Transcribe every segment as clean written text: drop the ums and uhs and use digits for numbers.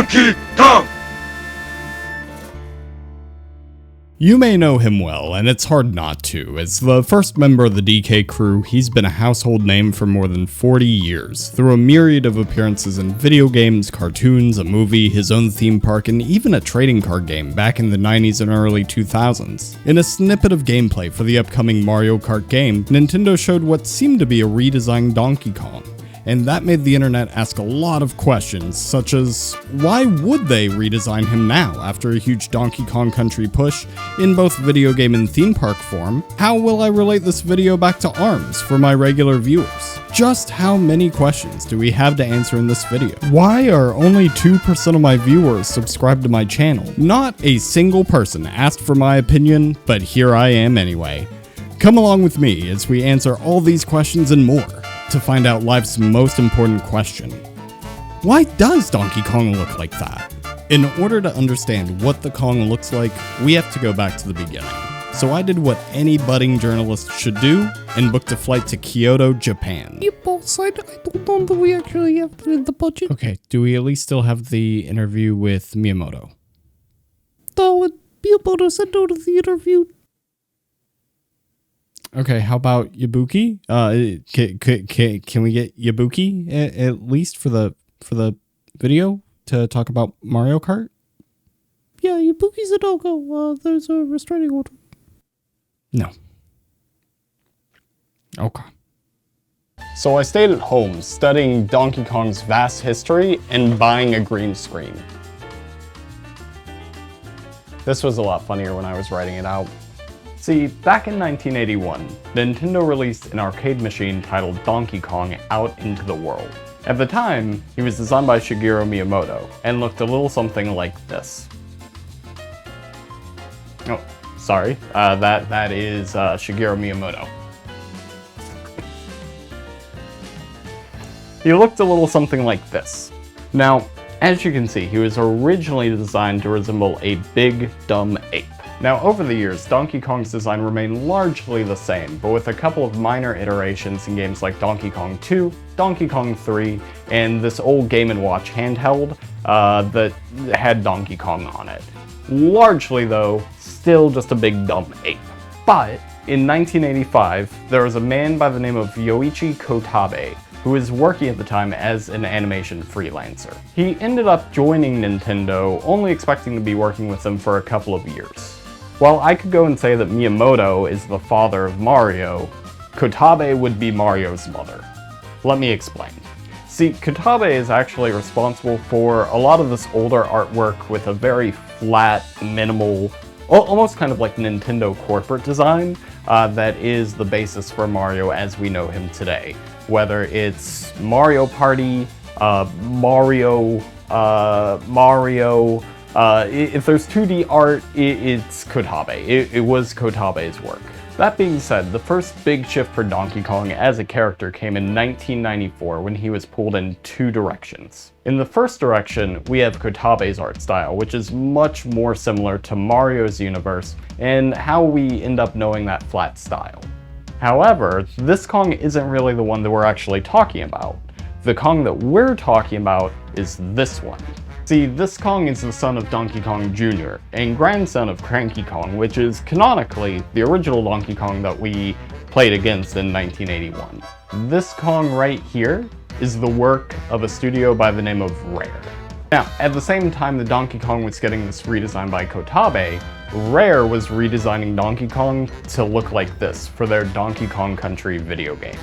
Donkey Kong! You may know him well, and it's hard not to. As the first member of the DK crew, he's been a household name for more than 40 years, through a myriad of appearances in video games, cartoons, a movie, his own theme park, and even a trading card game back in the 90s and early 2000s. In a snippet of gameplay for the upcoming Mario Kart game, Nintendo showed what seemed to be a redesigned Donkey Kong. And that made the internet ask a lot of questions, such as, why would they redesign him now after a huge Donkey Kong Country push in both video game and theme park form? How will I relate this video back to ARMS for my regular viewers? Just how many questions do we have to answer in this video? Why are only 2% of my viewers subscribed to my channel? Not a single person asked for my opinion, but here I am anyway. Come along with me as we answer all these questions and more, to find out life's most important question. Why does Donkey Kong look like that? In order to understand what the Kong looks like, we have to go back to the beginning. So I did what any budding journalist should do, and booked a flight to Kyoto, Japan. You boss, I don't know that we actually have the budget. Okay, do we at least still have the interview with Miyamoto? No, Miyamoto said no to the interview. Okay, how about Yabuki? Can we get Yabuki at least for the video to talk about Mario Kart? Yeah, Yabuki's a no-go. There's a restraining order. No. Okay. So I stayed at home studying Donkey Kong's vast history and buying a green screen. This was a lot funnier when I was writing it out. See, back in 1981, Nintendo released an arcade machine titled Donkey Kong out into the world. At the time, he was designed by Shigeru Miyamoto, and looked a little something like this. Oh, sorry, that is Shigeru Miyamoto. He looked a little something like this. Now, as you can see, he was originally designed to resemble a big, dumb ape. Now, over the years, Donkey Kong's design remained largely the same, but with a couple of minor iterations in games like Donkey Kong 2, Donkey Kong 3, and this old Game & Watch handheld that had Donkey Kong on it. Largely, though, still just a big dumb ape. But, in 1985, there was a man by the name of Yoichi Kotabe, who was working at the time as an animation freelancer. He ended up joining Nintendo, only expecting to be working with them for a couple of years. While I could go and say that Miyamoto is the father of Mario, Kotabe would be Mario's mother. Let me explain. See, Kotabe is actually responsible for a lot of this older artwork with a very flat, minimal, almost kind of like Nintendo corporate design that is the basis for Mario as we know him today. Whether it's Mario Party, Mario, if there's 2D art, it's Kotabe. It was Kotabe's work. That being said, the first big shift for Donkey Kong as a character came in 1994 when he was pulled in two directions. In the first direction, we have Kotabe's art style, which is much more similar to Mario's universe and how we end up knowing that flat style. However, this Kong isn't really the one that we're actually talking about. The Kong that we're talking about is this one. See, this Kong is the son of Donkey Kong Jr. and grandson of Cranky Kong, which is canonically the original Donkey Kong that we played against in 1981. This Kong right here is the work of a studio by the name of Rare. Now, at the same time that Donkey Kong was getting this redesign by Kotabe, Rare was redesigning Donkey Kong to look like this for their Donkey Kong Country video game.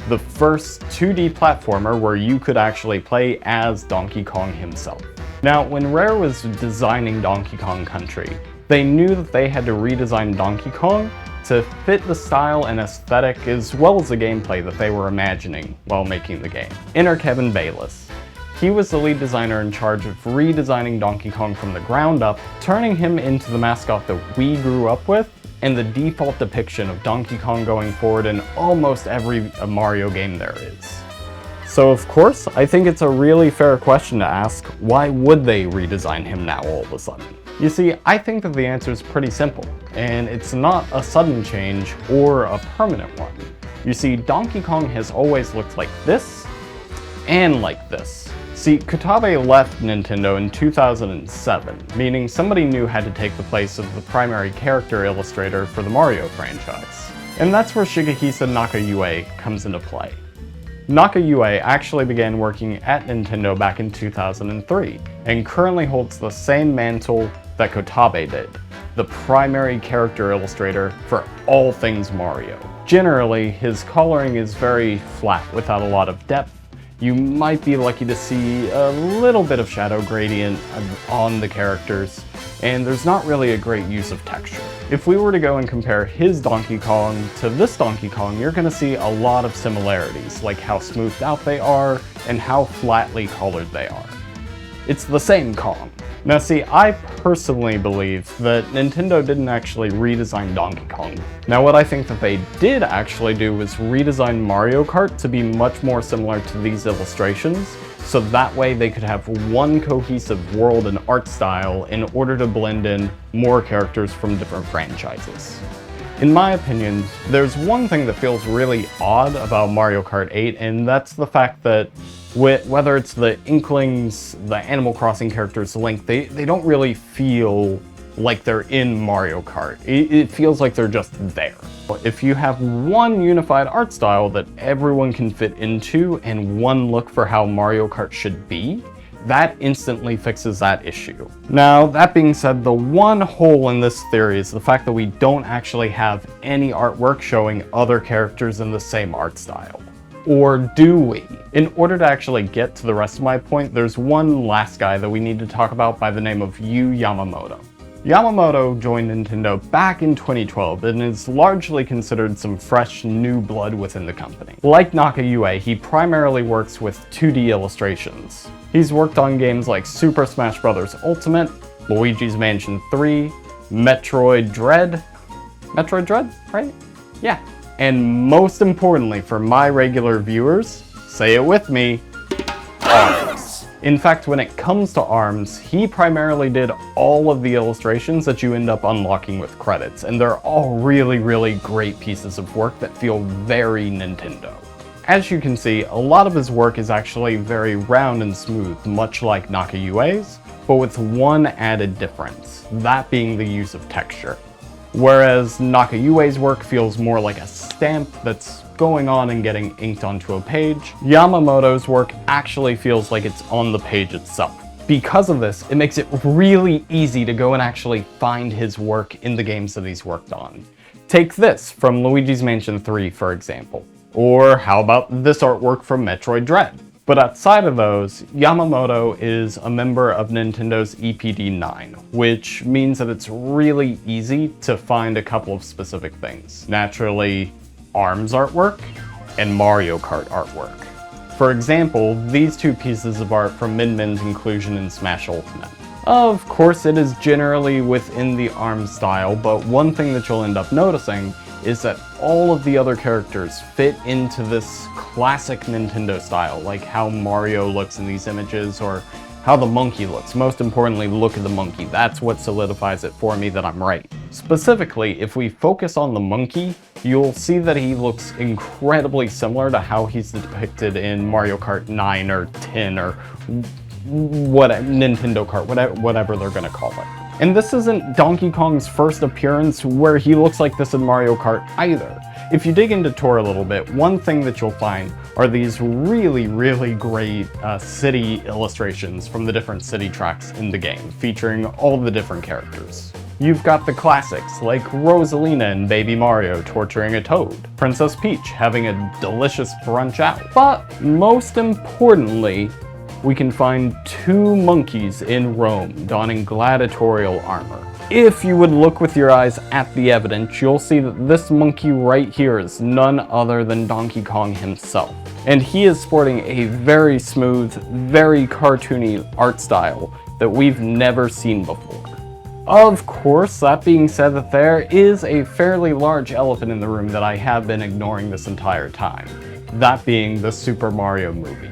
The first 2D platformer where you could actually play as Donkey Kong himself. Now, when Rare was designing Donkey Kong Country, they knew that they had to redesign Donkey Kong to fit the style and aesthetic as well as the gameplay that they were imagining while making the game. Enter Kevin Bayliss. He was the lead designer in charge of redesigning Donkey Kong from the ground up, turning him into the mascot that we grew up with, and the default depiction of Donkey Kong going forward in almost every Mario game there is. So of course, I think it's a really fair question to ask, why would they redesign him now all of a sudden? You see, I think that the answer is pretty simple, and it's not a sudden change or a permanent one. You see, Donkey Kong has always looked like this, and like this. See, Kotabe left Nintendo in 2007, meaning somebody new had to take the place of the primary character illustrator for the Mario franchise. And that's where Shigehisa Nakayue comes into play. Nakayue actually began working at Nintendo back in 2003, and currently holds the same mantle that Kotabe did, the primary character illustrator for all things Mario. Generally, his coloring is very flat without a lot of depth. You might be lucky to see a little bit of shadow gradient on the characters, and there's not really a great use of texture. If we were to go and compare his Donkey Kong to this Donkey Kong, you're going to see a lot of similarities, like how smoothed out they are and how flatly colored they are. It's the same Kong. Now see, I personally believe that Nintendo didn't actually redesign Donkey Kong. Now what I think that they did actually do was redesign Mario Kart to be much more similar to these illustrations, so that way they could have one cohesive world and art style in order to blend in more characters from different franchises. In my opinion, there's one thing that feels really odd about Mario Kart 8, and that's the fact that whether it's the Inklings, the Animal Crossing characters, Link, they don't really feel like they're in Mario Kart. It feels like they're just there. If you have one unified art style that everyone can fit into and one look for how Mario Kart should be, that instantly fixes that issue. Now, that being said, the one hole in this theory is the fact that we don't actually have any artwork showing other characters in the same art style. Or do we? In order to actually get to the rest of my point, there's one last guy that we need to talk about by the name of Yu Yamamoto. Yamamoto joined Nintendo back in 2012 and is largely considered some fresh new blood within the company. Like Nakayue, he primarily works with 2D illustrations. He's worked on games like Super Smash Bros. Ultimate, Luigi's Mansion 3, Metroid Dread, right? Yeah. And most importantly for my regular viewers, say it with me, ARMS. In fact, when it comes to ARMS, he primarily did all of the illustrations that you end up unlocking with credits, and they're all really great pieces of work that feel very Nintendo. As you can see, a lot of his work is actually very round and smooth, much like Nakayue's, but with one added difference, that being the use of texture. Whereas Nakayue's work feels more like a stamp that's going on and getting inked onto a page, Yamamoto's work actually feels like it's on the page itself. Because of this, it makes it really easy to go and actually find his work in the games that he's worked on. Take this from Luigi's Mansion 3, for example. Or how about this artwork from Metroid Dread? But outside of those, Yamamoto is a member of Nintendo's EPD9, which means that it's really easy to find a couple of specific things. Naturally, ARMS artwork and Mario Kart artwork. For example, these two pieces of art from Min Min's inclusion in Smash Ultimate. Of course, it is generally within the ARMS style, but one thing that you'll end up noticing is that all of the other characters fit into this classic Nintendo style, like how Mario looks in these images or how the monkey looks. Most importantly, look at the monkey. That's what solidifies it for me that I'm right. Specifically, if we focus on the monkey, you'll see that he looks incredibly similar to how he's depicted in Mario Kart 9 or 10 or what Nintendo Kart, whatever they're gonna call it. And this isn't Donkey Kong's first appearance where he looks like this in Mario Kart either. If you dig into Tour a little bit, one thing that you'll find are these really great city illustrations from the different city tracks in the game, featuring all the different characters. You've got the classics, like Rosalina and Baby Mario torturing a toad, Princess Peach having a delicious brunch out. But most importantly, we can find two monkeys in Rome donning gladiatorial armor. If you would look with your eyes at the evidence, you'll see that this monkey right here is none other than Donkey Kong himself. And he is sporting a very smooth, very cartoony art style that we've never seen before. Of course, that being said, that there is a fairly large elephant in the room that I have been ignoring this entire time. That being the Super Mario movie.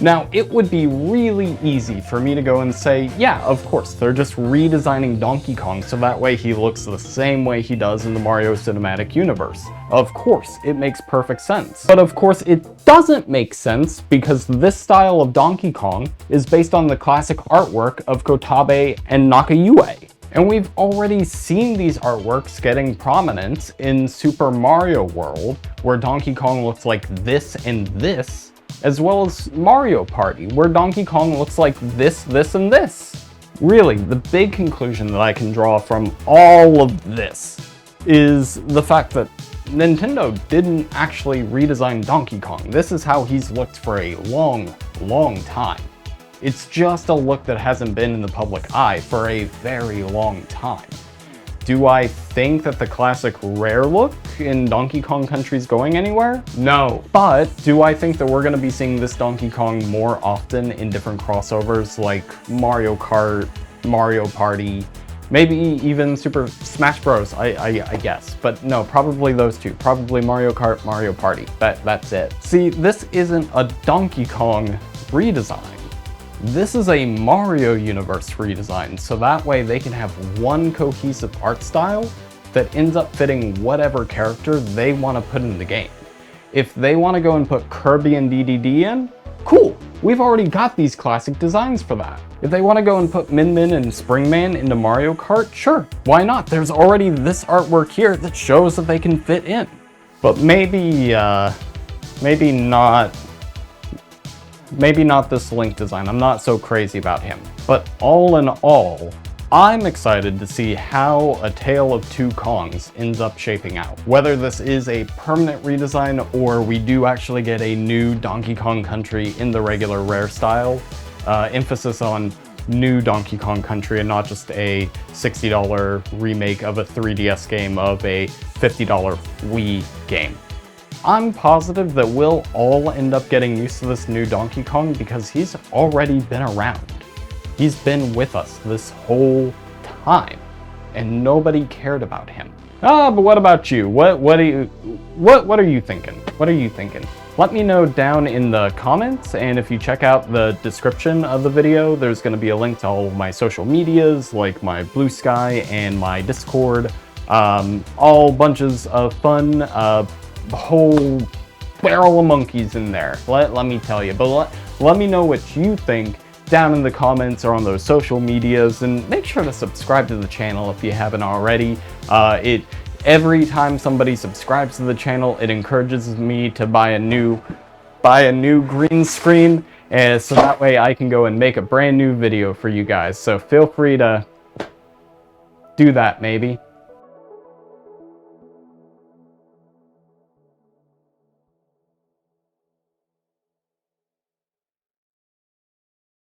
Now, it would be really easy for me to go and say, yeah, of course, they're just redesigning Donkey Kong so that way he looks the same way he does in the Mario Cinematic Universe. Of course, it makes perfect sense. But of course, it doesn't make sense because this style of Donkey Kong is based on the classic artwork of Kotabe and Nakayue. And we've already seen these artworks getting prominence in Super Mario World, where Donkey Kong looks like this and this, as well as Mario Party, where Donkey Kong looks like this, this, and this. Really, the big conclusion that I can draw from all of this is the fact that Nintendo didn't actually redesign Donkey Kong. This is how he's looked for a long, long time. It's just a look that hasn't been in the public eye for a very long time. Do I think that the classic Rare look in Donkey Kong Country is going anywhere? No. But do I think that we're going to be seeing this Donkey Kong more often in different crossovers like Mario Kart, Mario Party, maybe even Super Smash Bros, I guess. But no, probably those two. Probably Mario Kart, Mario Party. That's it. See, this isn't a Donkey Kong redesign. This is a Mario Universe redesign, so that way they can have one cohesive art style that ends up fitting whatever character they want to put in the game. If they want to go and put Kirby and DDD in, cool, we've already got these classic designs for that. If they want to go and put Min Min and Springman into Mario Kart, sure, why not? There's already this artwork here that shows that they can fit in. But maybe not this Link design. I'm not so crazy about him. But all in all, I'm excited to see how A Tale of Two Kongs ends up shaping out. Whether this is a permanent redesign or we do actually get a new Donkey Kong Country in the regular Rare style, emphasis on new Donkey Kong Country and not just a $60 remake of a 3DS game of a $50 Wii game. I'm positive that we'll all end up getting used to this new Donkey Kong because he's already been around. He's been with us this whole time, and nobody cared about him. But what about you? What are you thinking? What are you thinking? Let me know down in the comments, and if you check out the description of the video, there's going to be a link to all of my social medias, like my Blue Sky and my Discord. All bunches of fun, whole barrel of monkeys in there, let me tell you. But let me know what you think down in the comments or on those social medias, and make sure to subscribe to the channel if you haven't already. Every time somebody subscribes to the channel, it encourages me to buy a new green screen, and so that way I can go and make a brand new video for you guys. So feel free to do that maybe.